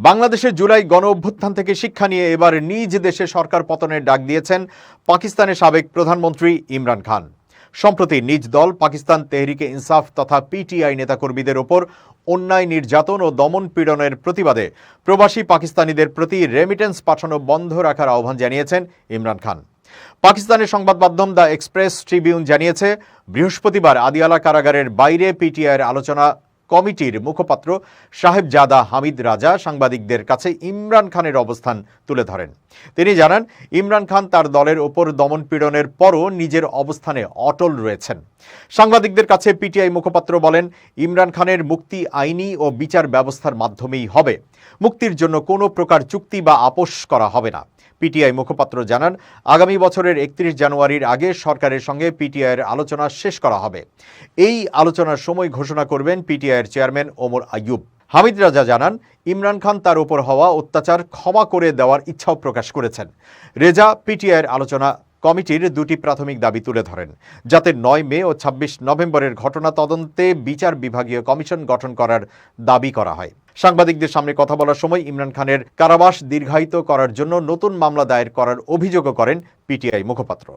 বাংলাদেশের জুলাই গণ অভ্যুত্থান থেকে শিক্ষা নিয়ে এবার নিজ দেশে সরকার পতনের ডাক দিয়েছেন পাকিস্তানের সাবেক প্রধানমন্ত্রী ইমরান খান। সম্প্রতি নিজ দল পাকিস্তান তেহরিকে ইনসাফ তথা পিটিআই নেতাকর্মীদের ওপর অন্যায় নির্যাতন ও দমন পীড়নের প্রতিবাদে প্রবাসী পাকিস্তানিদের প্রতি রেমিটেন্স পাঠানো বন্ধ রাখার আহ্বান জানিয়েছেন ইমরান খান। পাকিস্তানের সংবাদ মাধ্যম দ্য এক্সপ্রেস ট্রিবিউন জানিয়েছে, বৃহস্পতিবার আদিয়ালা কারাগারের বাইরে পিটিআইয়ের আলোচনা কমিটির মুখপাত্র সাহেবজাদা হামিদ রাজা সাংবাদিকদের কাছে ইমরান খানের অবস্থান তুলে ধরেন। তিনি জানান, ইমরান খান তার দলের ওপর দমনপীড়নের পরও নিজের অবস্থানে অটল রয়েছেন। সাংবাদিকদের কাছে পিটিআই মুখপাত্র বলেন, ইমরান খানের মুক্তি আইনি ও বিচার ব্যবস্থার মাধ্যমেই হবে। মুক্তির জন্য কোনো প্রকার চুক্তি বা আপোষ করা হবে না। পিটিআই মুখপাত্র জানান, আগামী বছরের 31 জানুয়ারির আগে সরকারের সঙ্গে পিটিআইয়ের আলোচনা শেষ করা হবে। এই আলোচনার সময় ঘোষণা করবেন পিটিআইয়ের চেয়ারম্যান ওমর আইয়ুব। হামিদ রাজা জানান, ইমরান খান তার উপর হওয়া অত্যাচার ক্ষমা করে দেওয়ার ইচ্ছাও প্রকাশ করেছেন। রেজা পিটিআইয়ের আলোচনা কমিটির দুটি প্রাথমিক দাবি তুলে ধরেন, যাতে 9 মে ও 26 নভেম্বরের ঘটনা তদন্তে বিচার বিভাগীয় কমিশন গঠন করার দাবি করা হয়। সাংবাদিকদের সামনে কথা বলার সময় ইমরান খানের কারাবাস দীর্ঘায়িত করার জন্য নতুন মামলা দায়ের করার অভিযোগও করেন পিটিআই মুখপাত্র।